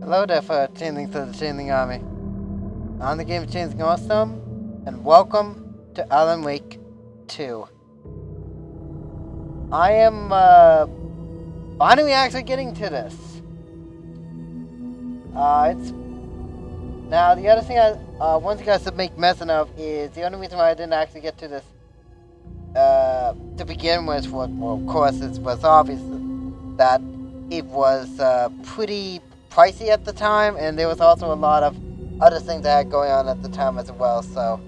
Hello there for tuning to the Chaining Army. I'm the game Chaining Awesome, and welcome to Alan Wake 2. I am finally actually getting to this. It's now the other thing I want you guys to make mention of is the only reason why I didn't actually get to this to begin with. Well, of course, it was obvious that it was pretty pricey at the time, and there was also a lot of other things that had going on at the time as well, so.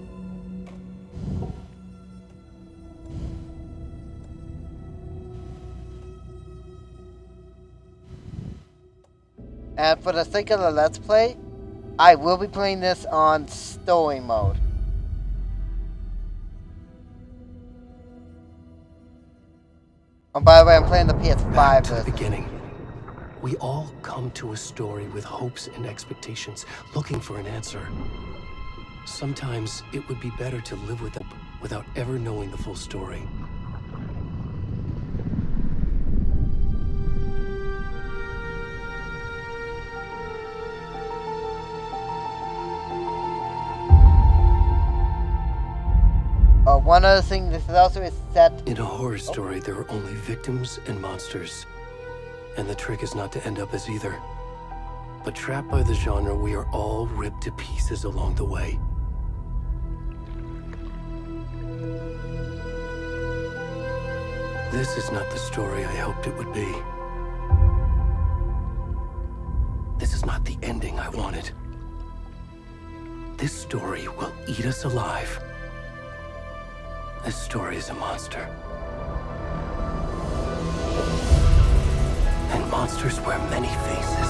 And for the sake of the Let's Play, I will be playing this on story mode. Oh, by the way, I'm playing the PS5 Back to the version. beginning. We all come to a story with hopes and expectations, looking for an answer. Sometimes it would be better to live with them without ever knowing the full story. One other thing, this is also set... In a horror story, there are only victims and monsters. And the trick is not to end up as either. But trapped by the genre, we are all ripped to pieces along the way. This is not the story I hoped it would be. This is not the ending I wanted. This story will eat us alive. This story is a monster. And monsters wear many faces.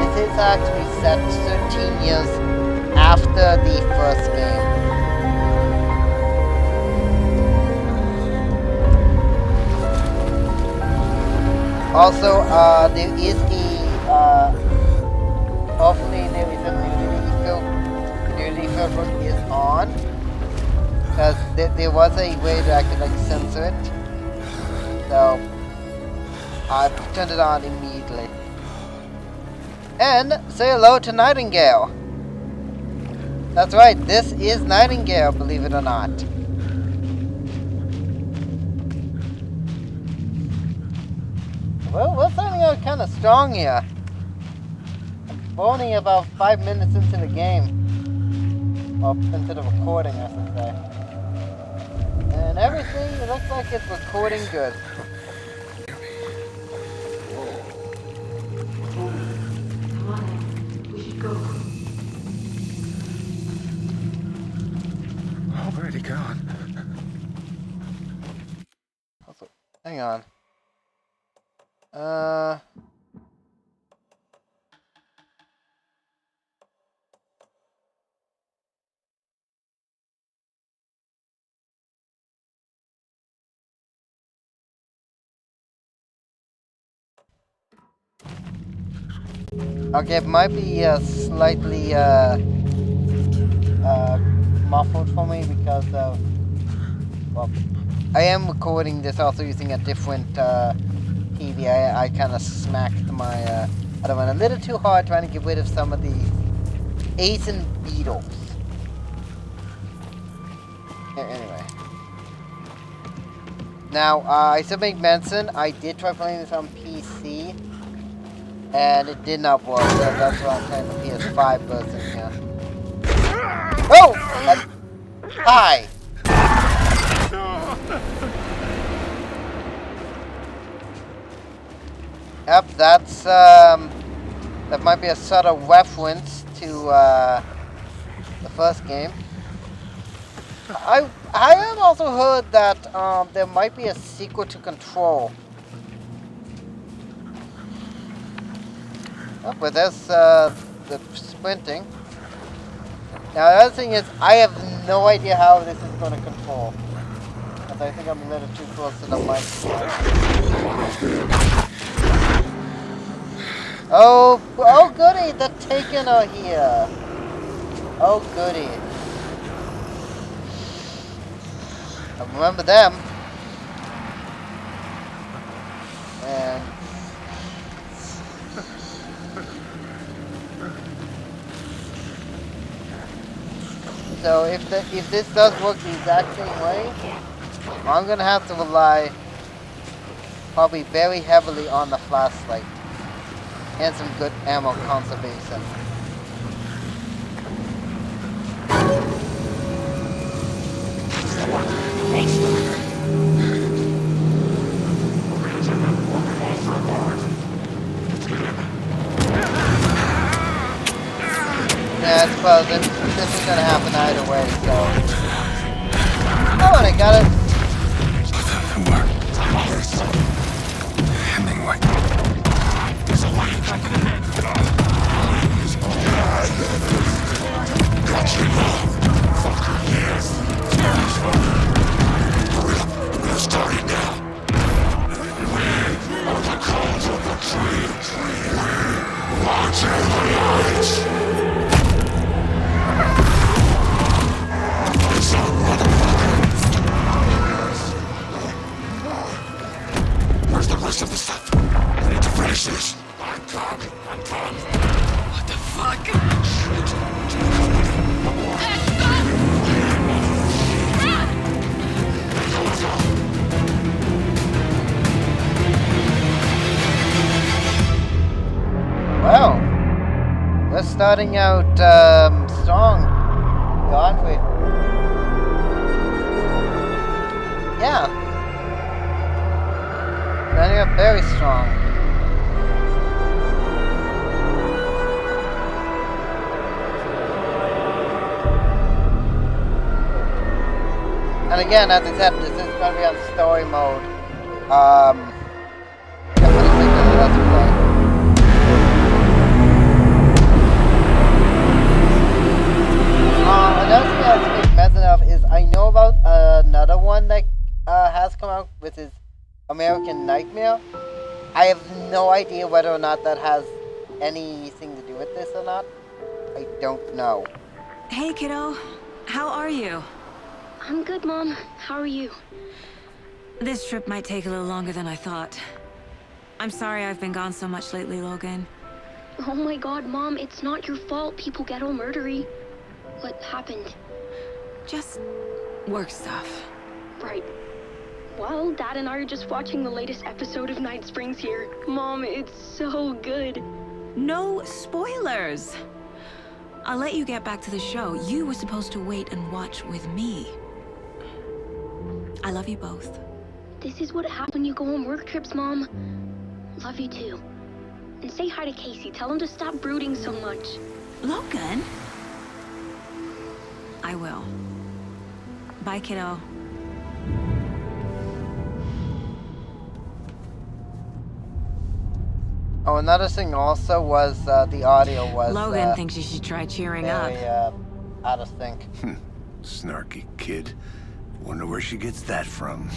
This is actually set 13 years after the first game. Also, there is a, hopefully there is a nudity filter is on, because there was a way that I could like censor it, so I turned it on immediately. And say hello to Nightingale. That's right, this is Nightingale, believe it or not. Well, we're starting out kind of strong here. We're only about 5 minutes into the game. Well, into the recording, I should say. And everything, it looks like it's recording good. Come on in. We should go. Already gone. Also, hang on. Okay, it might be slightly muffled for me because of, well, I am recording this also using a different TV. I kind of smacked my other one a little too hard trying to get rid of some of the Ace and Beetles. Anyway. Now, I should make mention, I did try playing this on PC, and it did not work, so that's why I'm playing the PS5 version here. Oh! Hi! Yep, that's, that might be a sort of reference to, the first game. I have also heard that, there might be a sequel to Control. Oh, but there's, the sprinting. Now, the other thing is, I have no idea how this is going to control. Because I think I'm a little too close to the mic. Oh goody, the Taken are here. Oh goody. I remember them. And so if this does work the exact same way, I'm gonna have to rely probably very heavily on the flashlight and some good ammo conservation. Yeah, I suppose this is gonna happen either way, so. Oh, and I got it. Where's the rest of the stuff? I need to finish this. I'm coming. What the fuck? Well, we're starting out strong, aren't we? Yeah. Starting out very strong. And again, as I said, this is going to be on story mode. Definitely think of Let's Play. Another thing I was making mention of is I know about another one that has come out, which is American Nightmare. I have no idea whether or not that has anything to do with this or not. I don't know. Hey, kiddo. How are you? I'm good, Mom. How are you? This trip might take a little longer than I thought. I'm sorry I've been gone so much lately, Logan. Oh my god, Mom, it's not your fault people get all murdery. What happened? Just work stuff. Right. Well, Dad and I are just watching the latest episode of Night Springs here. Mom, it's so good. No spoilers! I'll let you get back to the show. You were supposed to wait and watch with me. I love you both. This is what happens when you go on work trips, Mom. Love you too. And say hi to Casey. Tell him to stop brooding so much. Logan? I will. Bye, kiddo. Oh, another thing also was the audio was Logan thinks you should try cheering up. Out of sync. Snarky kid. Wonder where she gets that from.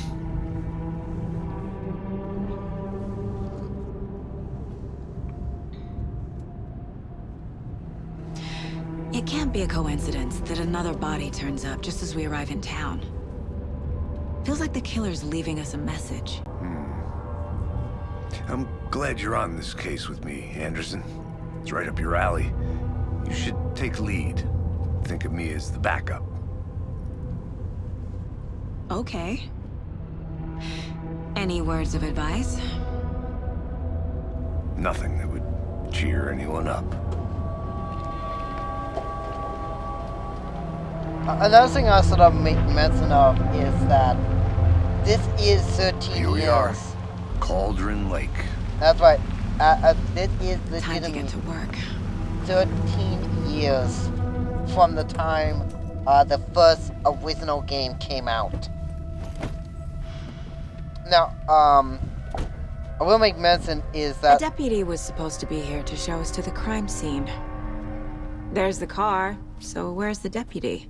It can't be a coincidence that another body turns up just as we arrive in town. Feels like the killer's leaving us a message. I'm glad you're on this case with me, Anderson. It's right up your alley. You should take lead. Think of me as the backup. Okay. Any words of advice? Nothing that would cheer anyone up. Another thing I sort of make mention of is that this is 13 Here we years. are. Cauldron Lake. That's right. This is Time to get legitimately to work. 13 years from the time the first original game came out. Now, I will make mention is A that deputy was supposed to be here to show us to the crime scene. There's the car, so where's the deputy?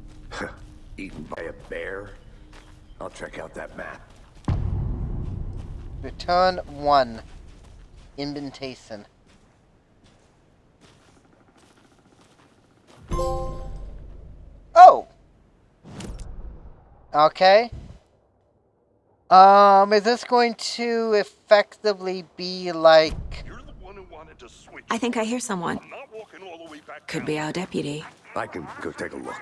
Eaten by a bear? I'll check out that map. Return 1 indentation. Oh! Okay. Is this going to effectively be like... You're the one who wanted to switch. I think I hear someone. I'm not walking all the way back Could down. be our deputy. I can go take a look.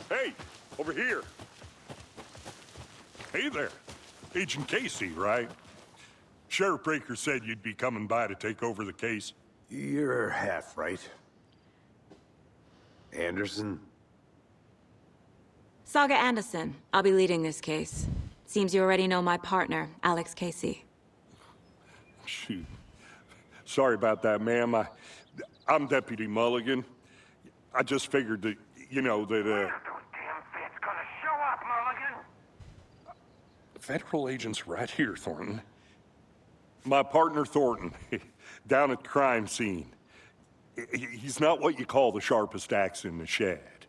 Hey, over here. Hey there. Agent Casey, right? Sheriff Breaker said you'd be coming by to take over the case. You're half right. Anderson? Saga Anderson. I'll be leading this case. Seems you already know my partner, Alex Casey. Shoot. Sorry about that, ma'am. I'm Deputy Mulligan. I just figured that, that, Those damn feds gonna show up, Mulligan. Federal agent's right here, Thornton. My partner, Thornton, down at the crime scene. He's not what you call the sharpest axe in the shed.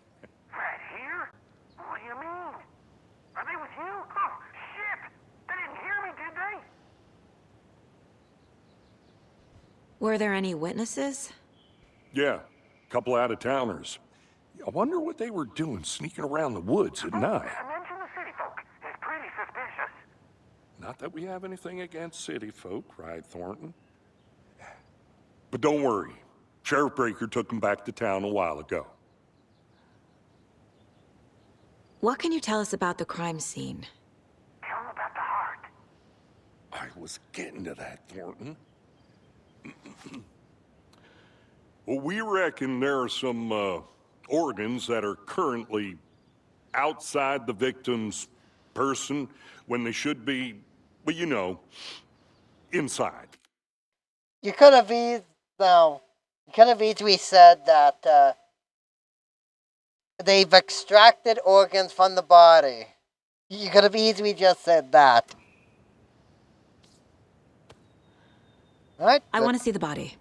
Right here? What do you mean? Are they with you? Oh, shit! They didn't hear me, did they? Were there any witnesses? Yeah, couple out-of-towners. I wonder what they were doing sneaking around the woods at night. Mention the city folk. It's pretty suspicious. Not that we have anything against city folk, right, Thornton? But don't worry. Sheriff Breaker took them back to town a while ago. What can you tell us about the crime scene? Tell them about the heart. I was getting to that, Thornton. Well, we reckon there are some, organs that are currently outside the victim's person when they should be, well, inside. You could have easily said that they've extracted organs from the body. You could have easily just said that. Right? I want to see the body.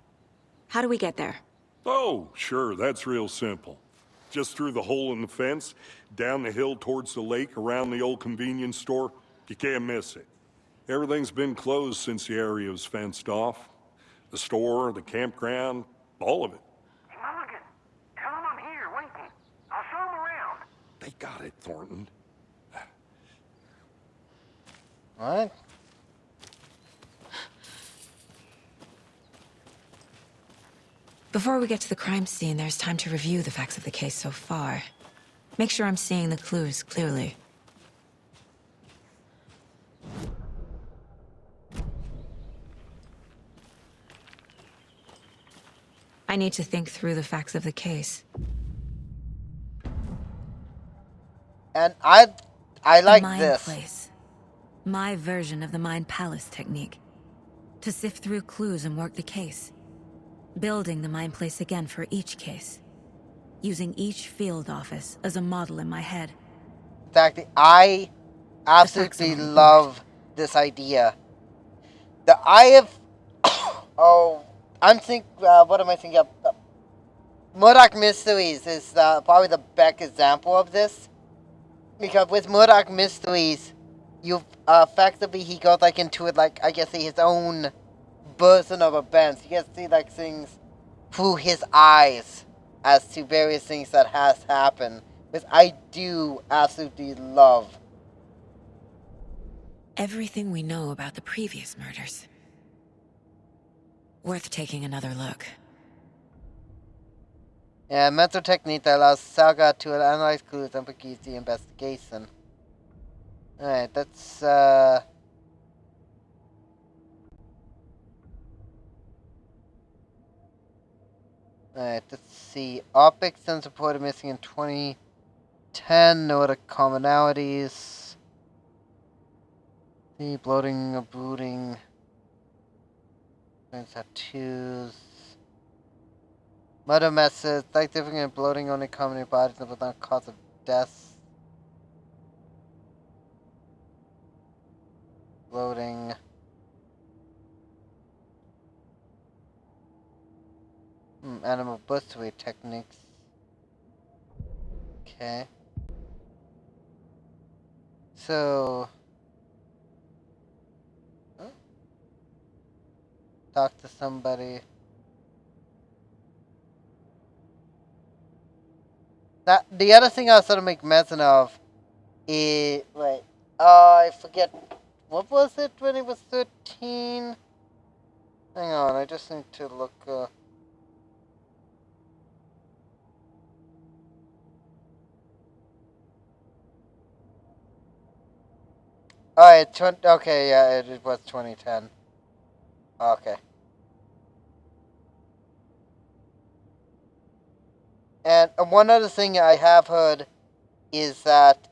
How do we get there? Oh, sure, that's real simple. Just through the hole in the fence, down the hill towards the lake, around the old convenience store. You can't miss it. Everything's been closed since the area was fenced off. The store, the campground, all of it. Hey, Mulligan, tell them I'm here, waiting. I'll show them around. They got it, Thornton. What? Before we get to the crime scene, there's time to review the facts of the case so far. Make sure I'm seeing the clues clearly. I need to think through the facts of the case. And I like the mind this. place. My version of the mind palace technique. To sift through clues and work the case. Building the mind place again for each case. Using each field office as a model in my head. Exactly. I absolutely on the board. love this idea. What am I thinking of? Murdoch Mysteries is probably the best example of this. Because with Murdoch Mysteries, you effectively, he goes like into it like, I guess, his own version of events. You get to see like things through his eyes as to various things that has happened, which I do absolutely love. Everything we know about the previous murders. Worth taking another look. Yeah, mental technique that allows Saga to analyze clues and begin the investigation. Alright, that's Alright, let's see. Optics and reported missing in 2010. No other commonalities. The bloating or brooding. Tattoos. Murder methods. Like different and bloating only common in bodies but not cause of death. Bloating. Animal butchery techniques. Okay. So... Huh? Talk to somebody. That the other thing I was sort of make mention of is wait. I forget what was it when he was 13. Hang on, I just need to look. Alright, okay, yeah, it was 2010. Okay. And one other thing I have heard is that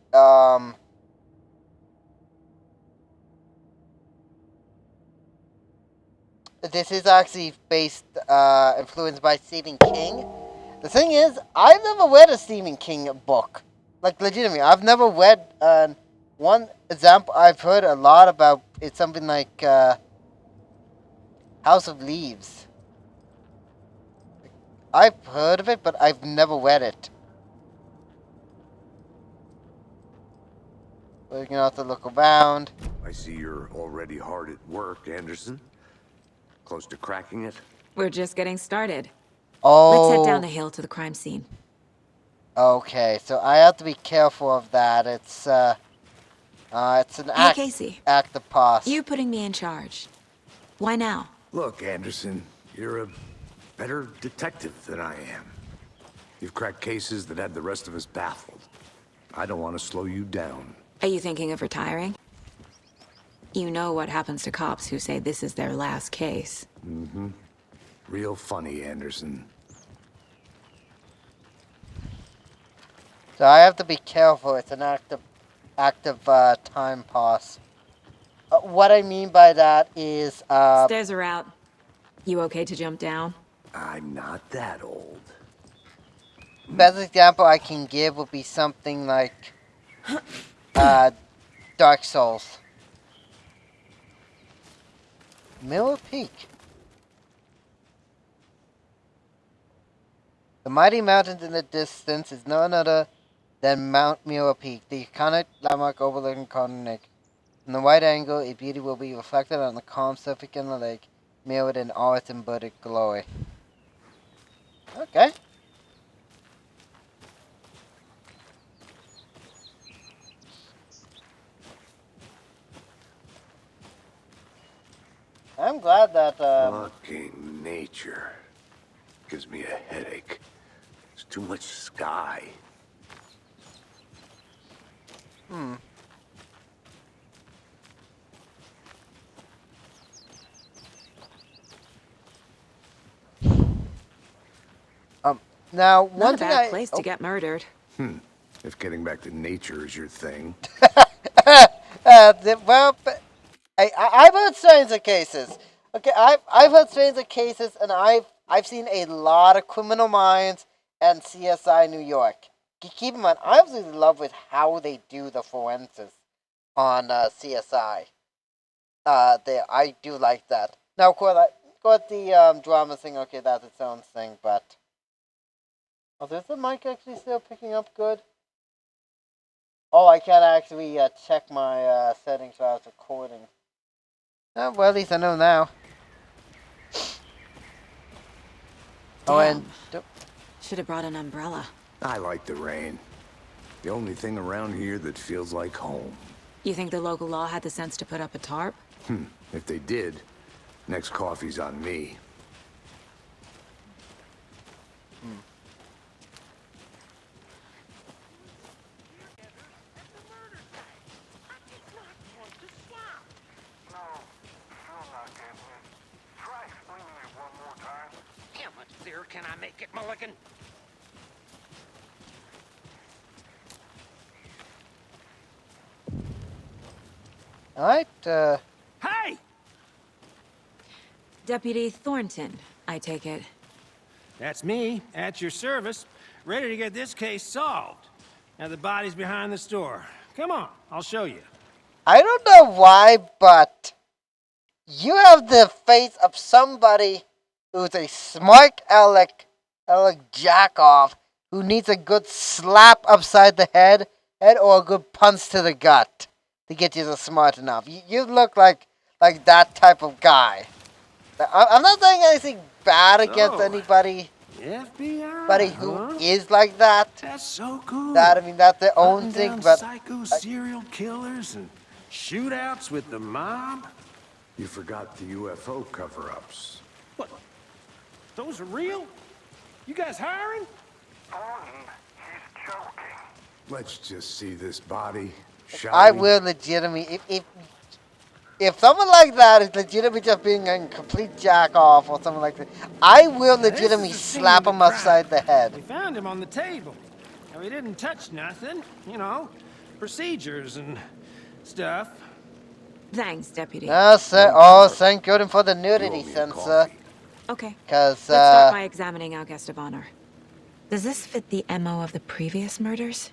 this is actually influenced by Stephen King. The thing is, I've never read a Stephen King book. Like, legitimately, I've never read one example I've heard a lot about. It's something like House of Leaves. I've heard of it, but I've never read it. We're gonna have to look around. I see you're already hard at work, Anderson. Close to cracking it? We're just getting started. Let's head down Oh, the hill to the crime scene. okay. So I have to be careful of that. It's an Hey, Casey. act of pos. You putting me in charge. Why now? Look, Anderson, you're a better detective than I am. You've cracked cases that had the rest of us baffled. I don't want to slow you down. Are you thinking of retiring? You know what happens to cops who say this is their last case. Mm-hmm. Real funny, Anderson. So I have to be careful. It's an active time pause. What I mean by that is Stairs are out. You okay to jump down? I'm not that old. best example I can give would be something like Dark Souls. Miller Peak. The mighty mountains in the distance is none other than Mount Miller Peak, the iconic landmark overlooking Caldera. From the wide angle, its beauty will be reflected on the calm surface of the lake, mirrored in all its embodied glory. Okay. I'm glad that Fucking nature. Gives me a headache. There's too much sky. Now Not one a thing bad place to get murdered. If getting back to nature is your thing. well, but I've heard strains of cases. Okay, I've heard strains of cases, and I've seen a lot of Criminal Minds and CSI New York. Keep in mind, I absolutely love with how they do the forensics on CSI. There, I do like that. Now, of course, the drama thing. Okay, that's its own thing, but is the mic actually still picking up good? Oh, I can't actually check my settings while I was recording. Oh, well, at least I know now. Oh, and Should have brought an umbrella. I like the rain. The only thing around here that feels like home. You think the local law had the sense to put up a tarp? If they did, next coffee's on me. No, still not getting it. Try explaining it one more time. How much clearer can I make it, Mulligan? alright, Hey! Deputy Thornton, I take it. That's me, at your service, ready to get this case solved. Now the body's behind the store. Come on, I'll show you. I don't know why, but you have the face of somebody who's a smart aleck jack off who needs a good slap upside the head or a good punch to the gut to get you to smart enough. You look like that type of guy. I'm not saying anything bad against anybody. FBI, who huh? is like that. That's so cool. That, I mean, that's their own Hunting thing, down but psycho serial killers and shootouts with the mob. You forgot the UFO cover-ups. What? Those are real? You guys hiring? Thornton, he's joking. Let's just see this body, shall I we? will legitimately, if someone like that is legitimately just being a complete jack off or something like that, I will Now, this is legitimately the scene slap of the him upside the crime. head. We found him on the table. And we didn't touch nothing, you know, procedures and stuff. Thanks, Deputy. Sir. No Oh, charge. thank goodness for the You nudity owe me a sensor. coffee. Okay. Because, Let's start by examining our guest of honor. Does this fit the MO of the previous murders?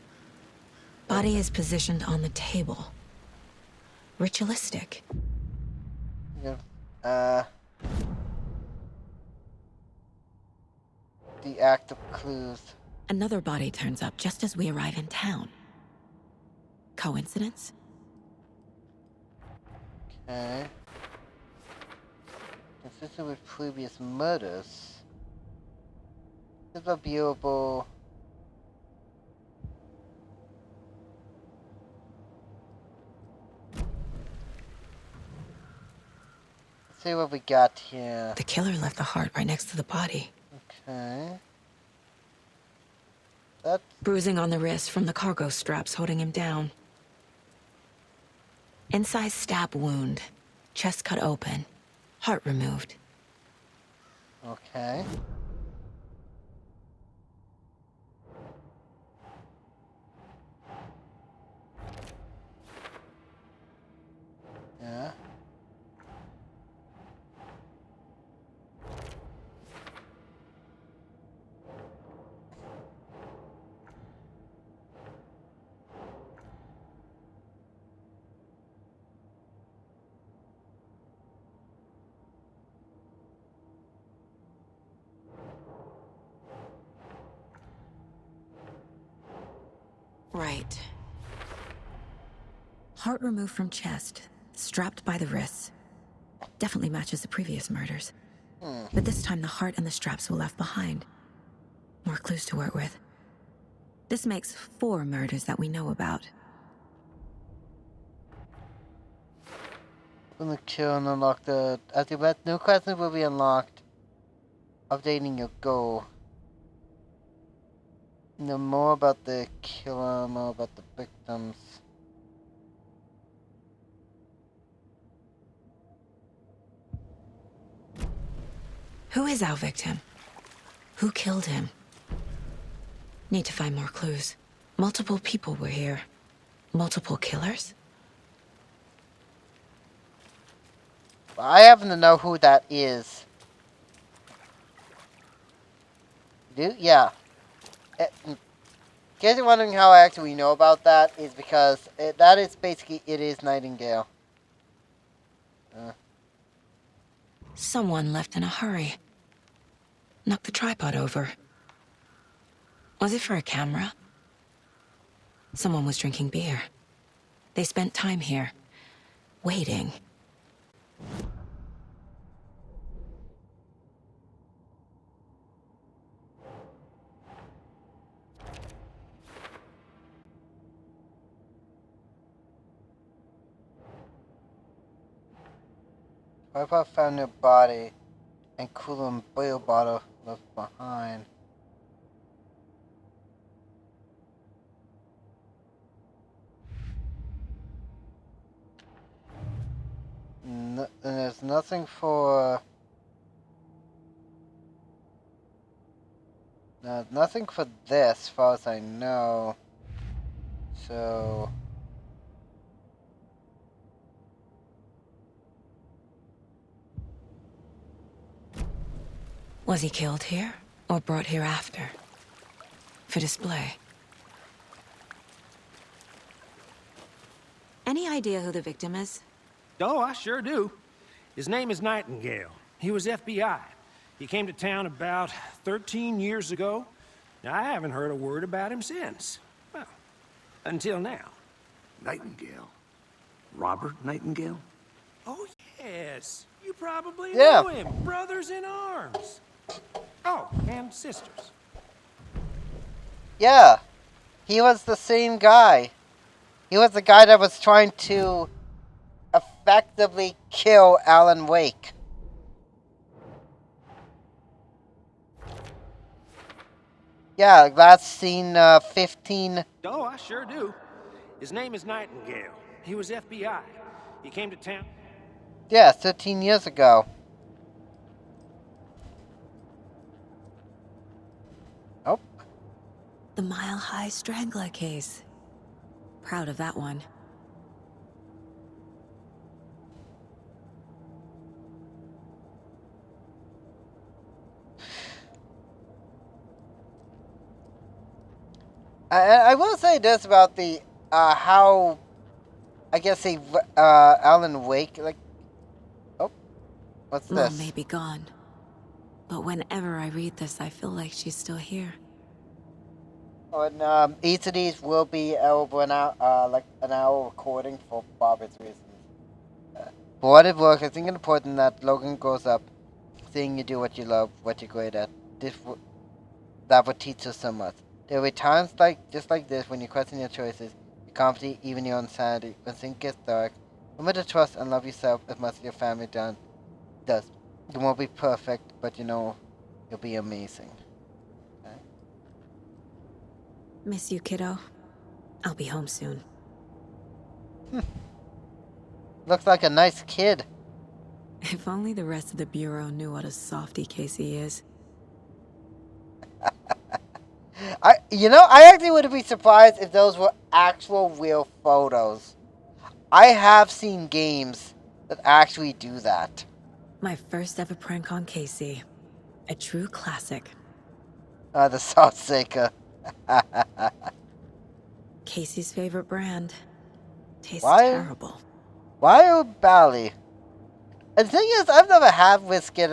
Body is positioned on the table. Ritualistic. the act of clues. Another body turns up just as we arrive in town. Coincidence? Okay. Consistent with previous murders. This is a viewable. Let's see what we got here. The killer left the heart right next to the body. Okay. That's Bruising on the wrist from the cargo straps holding him down. Incised stab wound. Chest cut open. Heart removed. okay. Yeah. Right. Heart removed from chest, strapped by the wrists. Definitely matches the previous murders. But this time the heart and the straps were left behind. More clues to work with. This makes 4 murders that we know about. When the kill and unlock the as you bet, new questions will be unlocked. Updating your goal. Know more about the killer, more about the victims. Who is our victim? Who killed him? Need to find more clues. Multiple people were here. Multiple killers? I happen to know who that is. Do yeah. In case you're wondering how I actually know about that, is because that is basically it is Nightingale. Someone left in a hurry. Knocked the tripod over. Was it for a camera? Someone was drinking beer. They spent time here, waiting. Tripod found their body and coolant oil bottle left behind. And there's nothing for nothing for this, as far as I know. So Was he killed here, or brought here after? For display. Any idea who the victim is? Oh, I sure do. His name is Nightingale. He was FBI. He came to town about 13 years ago. Now, I haven't heard a word about him since. Well, until now. Nightingale? Robert Nightingale? Oh, yes. You probably Yeah. know him. Brothers in arms. Oh, and sisters. Yeah, he was the same guy. He was the guy that was trying to effectively kill Alan Wake. Yeah, that's scene 15. Oh, I sure do. His name is Nightingale. He was FBI. He came to town. Yeah, 13 years ago. Oh. The Mile High Strangler case. Proud of that one. I will say this about the how I guess the Alan Wake like. Oh, what's Mom may this? be gone, but whenever I read this, I feel like she's still here. Oh, and each of these will be over an hour, like an hour recording for obvious reasons. For what it works, I think it's important that Logan grows up, seeing you do what you love, what you're great at. That would teach us so much. There will be times just like this when you question your choices, your confidence, even your insanity. When things get dark, remember to trust and love yourself as much as your family does. You won't be perfect, but you know you'll be amazing. Okay? Miss you, kiddo. I'll be home soon. Looks like a nice kid. If only the rest of the Bureau knew what a softy Casey is. I actually wouldn't be surprised if those were actual real photos. I have seen games that actually do that. My first ever prank on Casey. A true classic. The Saltsaker. Casey's favorite brand. Tastes Why? terrible. Why Bally? And the thing is, I've never had whiskey.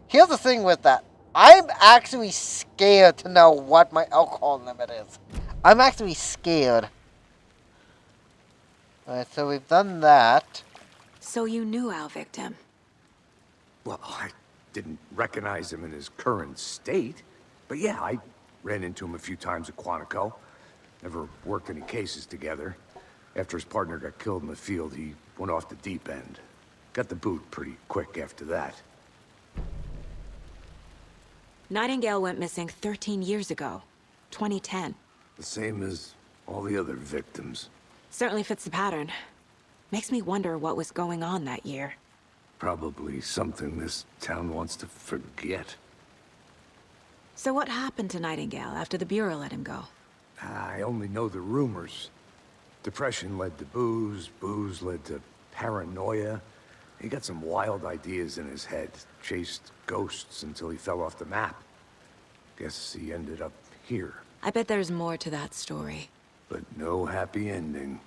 Here's the thing with that. I'm actually scared to know what my alcohol limit is. I'm actually scared. Alright, so we've done that. So you knew our victim? Well, I didn't recognize him in his current state. But yeah, I ran into him a few times at Quantico. Never worked any cases together. After his partner got killed in the field, he went off the deep end. Got the boot pretty quick after that. Nightingale went missing 13 years ago. 2010. The same as all the other victims. Certainly fits the pattern. Makes me wonder what was going on that year. Probably something this town wants to forget. So what happened to Nightingale after the Bureau let him go? I only know the rumors. Depression led to booze, booze led to paranoia. He got some wild ideas in his head, chased ghosts until he fell off the map. Guess he ended up here. I bet there's more to that story. But no happy ending.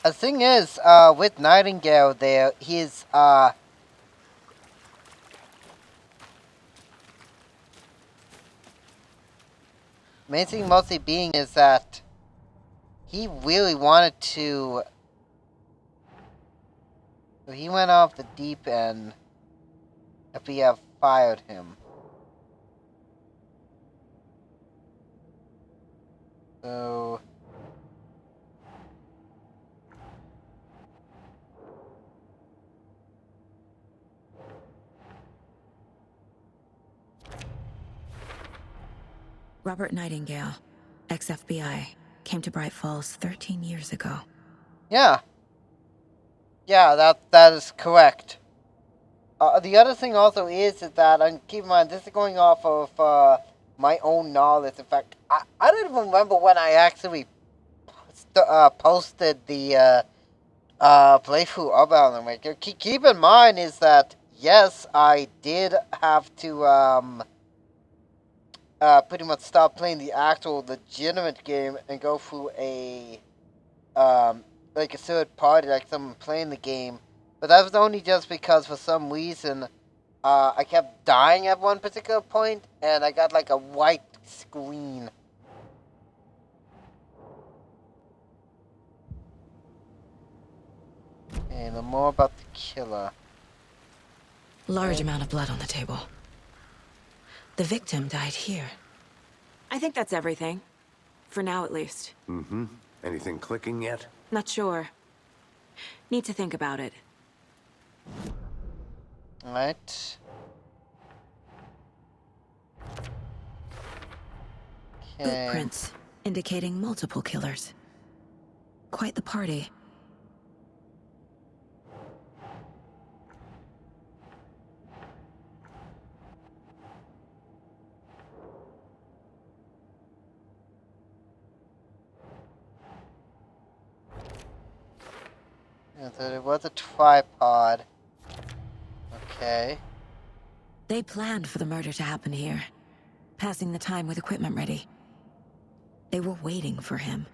The thing is, with Nightingale there, he's, main thing mostly being is that he really wanted to. He went off the deep end if we have fired him. So. Robert Nightingale, ex-FBI, came to Bright Falls 13 years ago. Yeah. Yeah, that is correct. The other thing also is that, and keep in mind, this is going off of my own knowledge. In fact, I don't even remember when I actually posted the playthrough of Alan Wake. Keep in mind is that, yes, I did have to pretty much stop playing the actual legitimate game and go through a like a third party, like someone playing the game. But that was only just because for some reason I kept dying at one particular point and I got like a white screen. And more about the killer. Large amount of blood on the table. The victim died here. I think that's everything. For now, at least. Mm-hmm. Anything clicking yet? Not sure. Need to think about it. Alright. Okay. Footprints indicating multiple killers. Quite the party. Yeah, so there was a tripod. Okay. They planned for the murder to happen here, passing the time with equipment ready. They were waiting for him.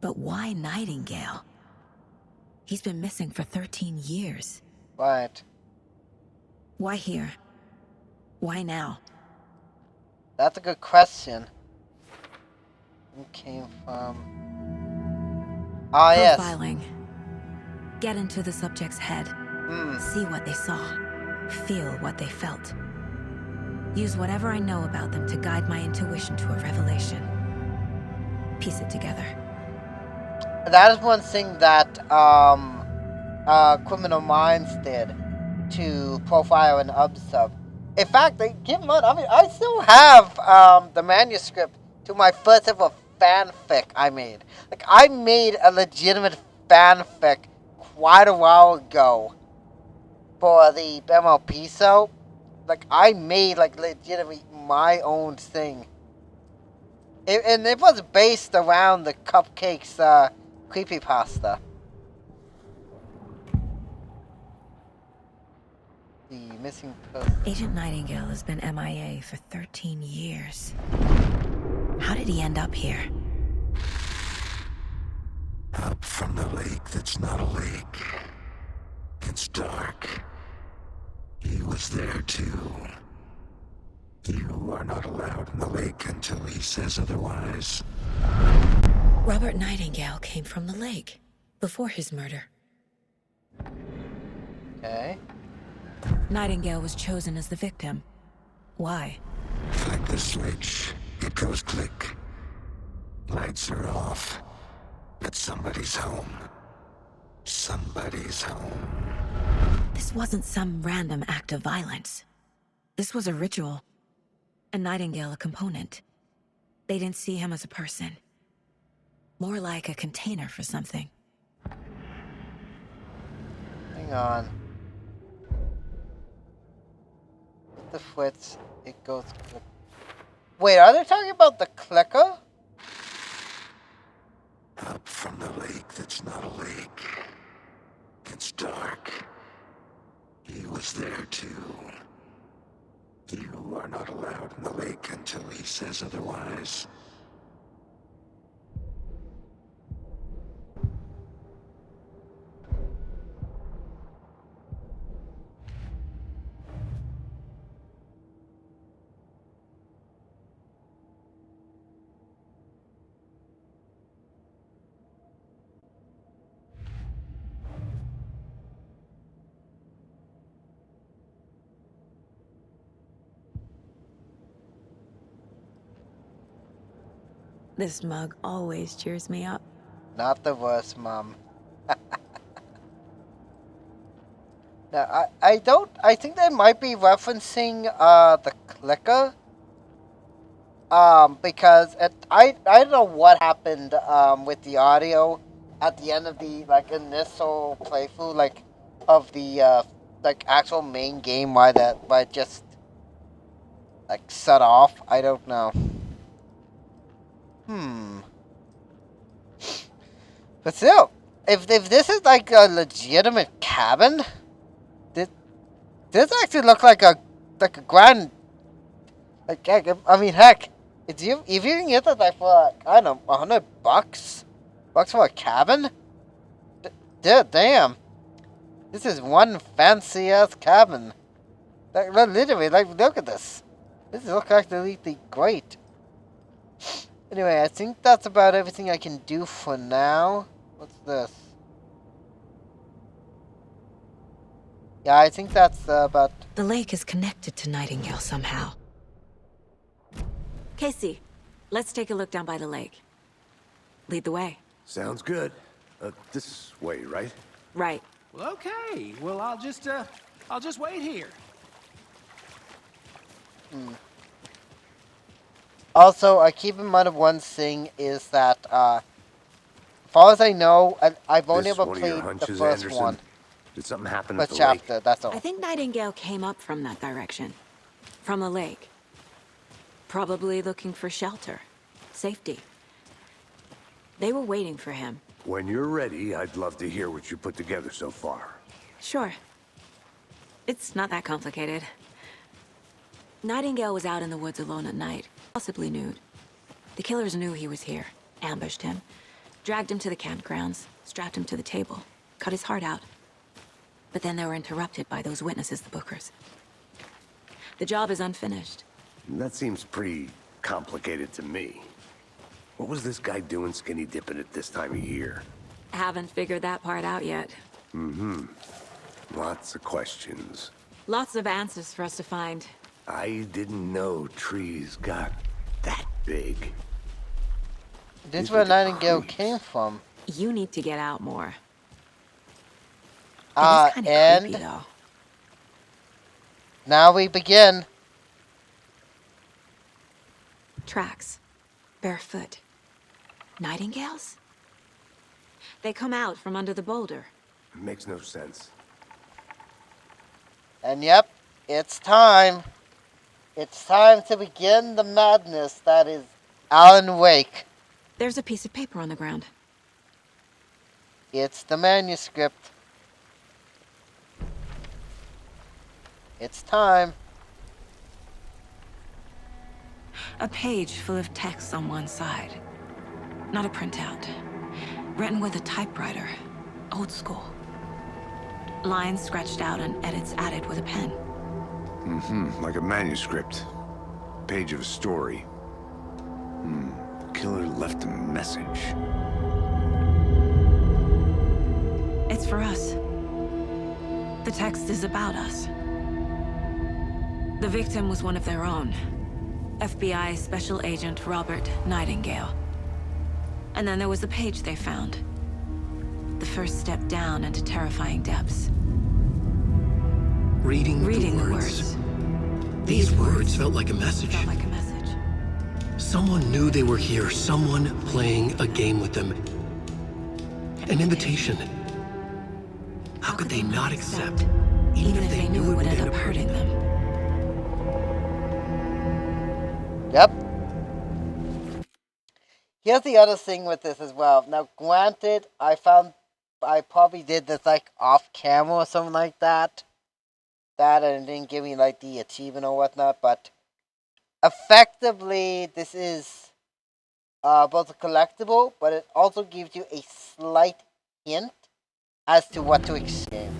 But why Nightingale? He's been missing for 13 years. Right. Why here? Why now? That's a good question. Who came from? Ah, yes. Profiling. Get into the subject's head. See what they saw. Feel what they felt. Use whatever I know about them to guide my intuition to a revelation. Piece it together. That is one thing that Criminal Minds did to profile an sub. In fact, they give them out. I mean, I still have the manuscript to my first ever fanfic I made. Like, I made a legitimate fanfic quite a while ago for the MLP, so like I made like legitimately my own thing. And it was based around the Cupcakes creepypasta. The missing person. Agent Nightingale has been MIA for 13 years. How did he end up here? Up from the lake that's not a lake. It's dark. He was there too. You are not allowed in the lake until he says otherwise. Robert Nightingale came from the lake before his murder. Okay. Nightingale was chosen as the victim. Why? Flick the switch. It goes click. Lights are off. But somebody's home. Somebody's home. This wasn't some random act of violence. This was a ritual. And Nightingale a component. They didn't see him as a person. More like a container for something. Hang on. With the flits, it goes click. Wait, are they talking about the clicker? Up from the lake that's not a lake. It's dark. He was there too. You are not allowed in the lake until he says otherwise. This mug always cheers me up. Not the worst, Mom. Now, I think they might be referencing, the clicker. Because I don't know what happened, with the audio at the end of the, like, initial playthrough, like, of the, like, actual main game, why it just, like, set off. I don't know. But still, if this is like a legitimate cabin, this actually looks like a grand, like, I mean, heck, if you can get it like for like, I don't know, $100 for a cabin, damn, this is one fancy ass cabin. Like, literally, like, look at this. This looks absolutely great. Anyway, I think that's about everything I can do for now. What's this? Yeah, I think that's about... The lake is connected to Nightingale somehow. Casey, let's take a look down by the lake. Lead the way. Sounds good. This way, right? Right. Well, okay. Well, I'll just wait here. Also, keep in mind of one thing is that, as far as I know, I've only This ever one of your played the hunches, first Anderson? one. Did something happen at First the lake? chapter, that's all. I think Nightingale came up from that direction. From the lake. Probably looking for shelter. Safety. They were waiting for him. When you're ready, I'd love to hear what you put together so far. Sure. It's not that complicated. Nightingale was out in the woods alone at night, possibly nude. The killers knew he was here, ambushed him, dragged him to the campgrounds, strapped him to the table, cut his heart out. But then they were interrupted by those witnesses, the Bookers. The job is unfinished. That seems pretty complicated to me. What was this guy doing skinny dipping at this time of year? Haven't figured that part out yet. Mm-hmm. Lots of questions. Lots of answers for us to find. I didn't know trees got that big. This is These where were the Nightingale creeps. came from. You need to get out more. It is kind of And creepy, though. now we begin. Tracks. Barefoot. Nightingales? They come out from under the boulder. It makes no sense. And yep, it's time. It's time to begin the madness that is Alan Wake. There's a piece of paper on the ground. It's the manuscript. It's time. A page full of text on one side. Not a printout. Written with a typewriter. Old school. Lines scratched out and edits added with a pen. Mm-hmm. Like a manuscript. Page of a story. The killer left a message. It's for us. The text is about us. The victim was one of their own. FBI Special Agent Robert Nightingale. And then there was the page they found. The first step down into terrifying depths. Reading the the words. These words felt like a message. Felt like a message. Someone knew they were here, someone playing a game with them. An invitation. How could they not accept, even if they knew it would end up hurting them? Yep. Here's the other thing with this as well. Now, granted, I probably did this like off camera or something like that. And it didn't give me like the achievement or whatnot, but effectively, this is both a collectible, but it also gives you a slight hint as to what to expect.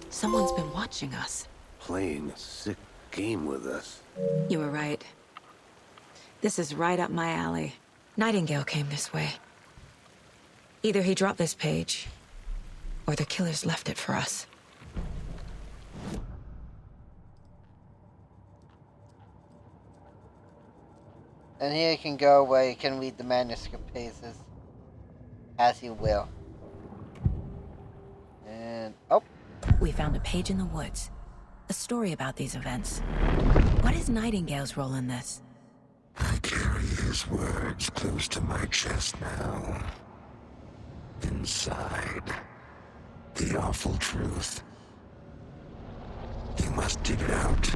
Someone's been watching us. Playing a sick game with us. You were right. This is right up my alley. Nightingale came this way. Either he dropped this page, or the killers left it for us. And here you can go where you can read the manuscript pages as you will. And oh, We found a page in the woods. A story about these events. What is Nightingale's role in this? I carry his words close to my chest now. Inside, the awful truth. You must dig it out.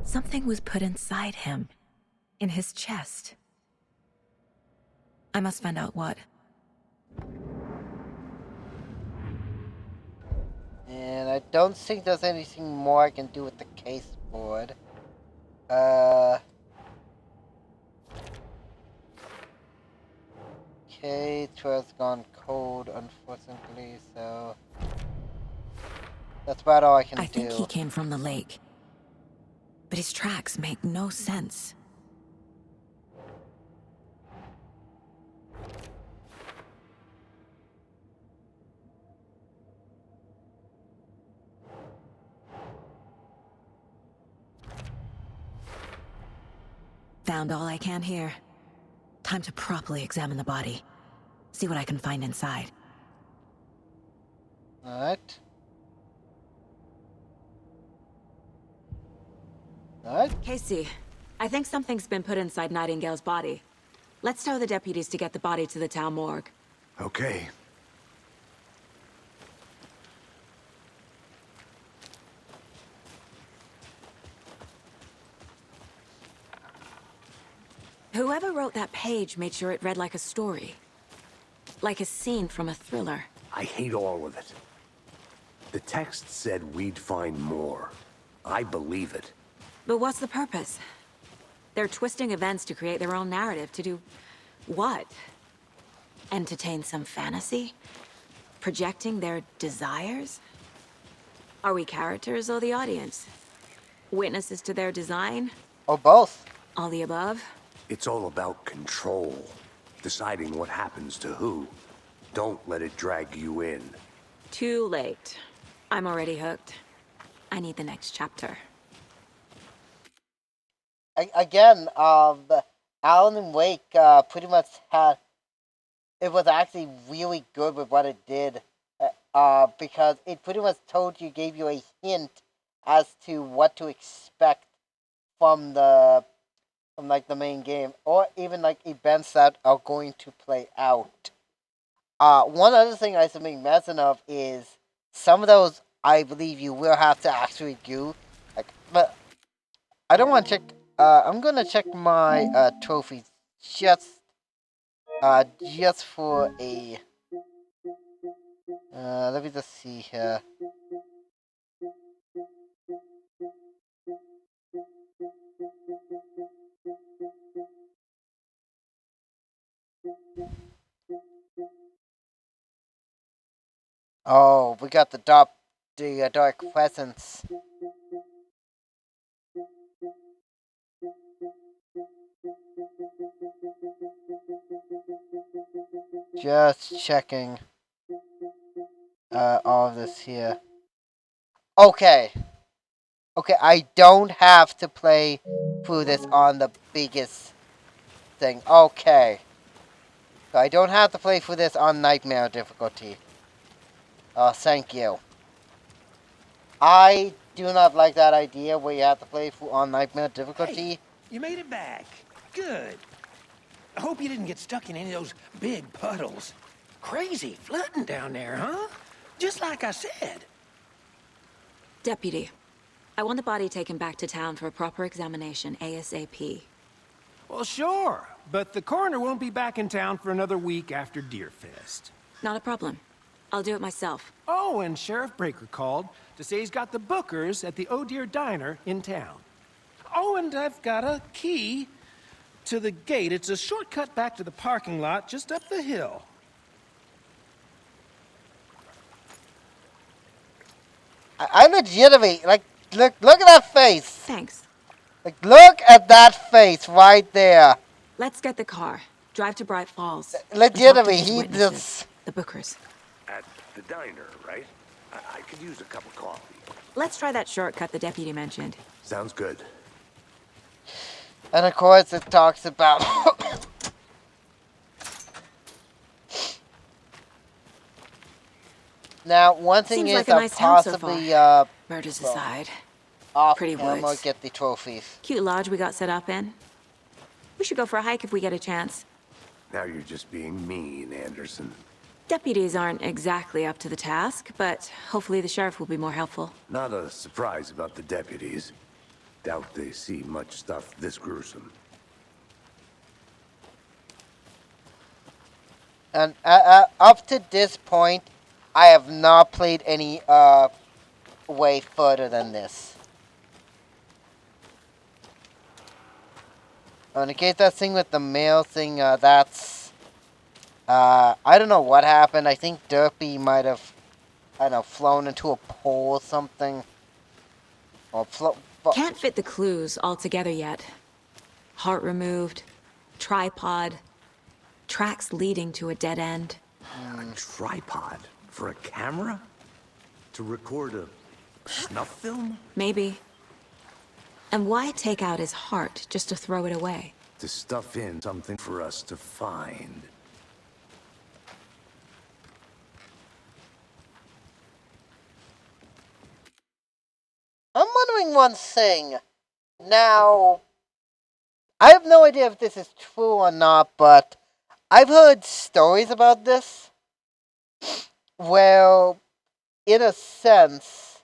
Something was put inside him. In his chest. I must find out what. and I don't think there's anything more I can do with the case board. Okay, trail's gone cold, unfortunately, so that's about all I can do. I think he came from the lake. But his tracks make no sense. found all I can here. Time to properly examine the body. See what I can find inside. Alright. Alright. Casey, I think something's been put inside Nightingale's body. Let's tell the deputies to get the body to the town morgue. Okay. Whoever wrote that page made sure it read like a story. Like a scene from a thriller. I hate all of it. The text said we'd find more. I believe it. But what's the purpose? They're twisting events to create their own narrative to do... what? Entertain some fantasy? Projecting their desires? Are we characters or the audience? Witnesses to their design? Or both. All the above? It's all about control. Deciding what happens to who. Don't let it drag you in. Too late. I'm already hooked. I need the next chapter. Again, Alan Wake pretty much had... It was actually really good with what it did. Because it pretty much gave you a hint as to what to expect from the main game, or even like events that are going to play out. One other thing I should make mention of is some of those I believe you will have to actually do. But I don't want to check. I'm gonna check my trophies just for a. Let me just see here. Oh, we got the dark presence. Just checking all of this here. Okay, I don't have to play through this on the biggest thing. Okay, so I don't have to play through this on nightmare difficulty. Thank you. I do not like that idea where you have to play on nightmare difficulty. Hey, you made it back. Good. I hope you didn't get stuck in any of those big puddles. Crazy flooding down there, huh? Just like I said. Deputy, I want the body taken back to town for a proper examination ASAP. Well, sure. But the coroner won't be back in town for another week after Deerfest. Not a problem. I'll do it myself. Oh, and Sheriff Breaker called to say he's got the bookers at the Oh Dear Diner in town. Oh, and I've got a key to the gate. It's a shortcut back to the parking lot just up the hill. I legitimately, look at that face. Thanks. Look at that face right there. Let's get the car. Drive to Bright Falls. Legitimately, he just... The bookers. At the diner, right? I could use a cup of coffee. Let's try that shortcut the deputy mentioned. Sounds good. And of course it talks about... Now, one thing Seems is like a nice town so possibly... far. Murders aside. Pretty camera woods. get the trophies. Cute lodge we got set up in. We should go for a hike if we get a chance. Now you're just being mean, Anderson. Deputies aren't exactly up to the task, but hopefully the sheriff will be more helpful. Not a surprise about the deputies. Doubt they see much stuff this gruesome. And up to this point, I have not played any way further than this. In case that thing with the mail thing, that's... I don't know what happened. I think Derpy might have, I don't know, flown into a pole or something. Or Can't fit the clues all together yet. Heart removed, tripod, tracks leading to a dead end. A tripod? For a camera? To record a snuff film? Maybe. And why take out his heart just to throw it away? to stuff in something for us to find. I'm wondering one thing. Now, I have no idea if this is true or not, but I've heard stories about this. Well, in a sense,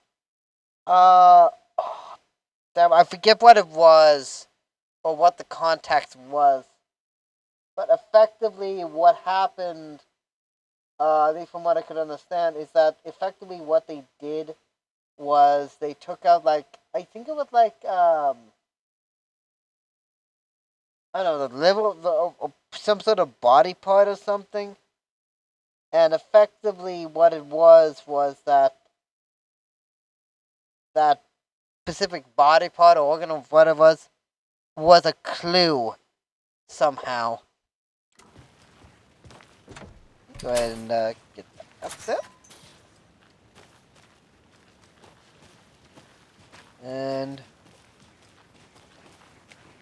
uh, damn, I forget what it was or what the context was, but effectively, what happened, at least from what I could understand, is that effectively what they did was they took out like I think it was like I don't know the liver, some sort of body part or something, and effectively what it was that that specific body part or organ of what it was a clue somehow. Go ahead and get that up there. And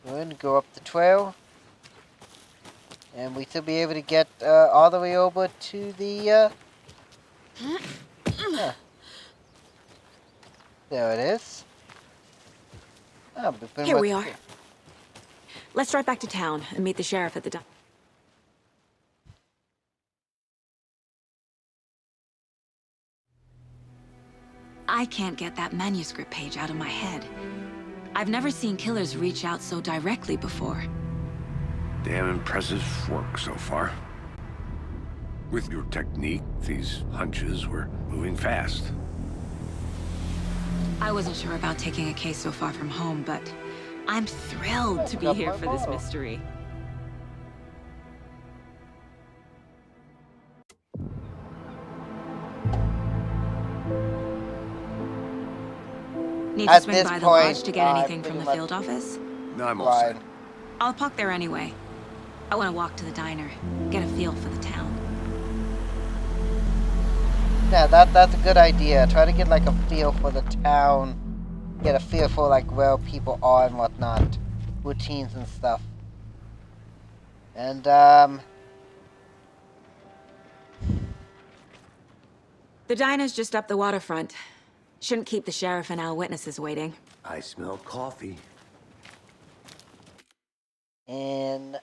go ahead and go up the trail. And we should be able to get all the way over to the... There it is. Oh, Here we are. Let's drive back to town and meet the sheriff at the diner. I can't get that manuscript page out of my head. I've never seen killers reach out so directly before. Damn impressive work so far. With your technique, these hunches were moving fast. I wasn't sure about taking a case so far from home, but I'm thrilled to be here for this mystery. Need to swing by the lodge to get anything from the field office? No, I'm all set. I'll park there anyway. I want to walk to the diner, get a feel for the town. Yeah, that's a good idea. Try to get like a feel for the town, get a feel for like where people are and whatnot, routines and stuff. And the diner's just up the waterfront. Shouldn't keep the sheriff and our witnesses waiting. I smell coffee. And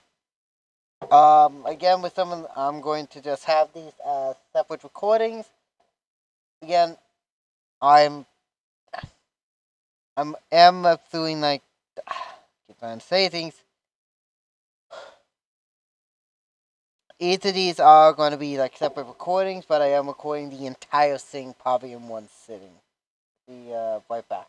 again with someone, I'm going to just have these separate recordings. Again, I'm doing like keep on saying things. Each of these are going to be like separate recordings, but I am recording the entire thing probably in one sitting. Be right back.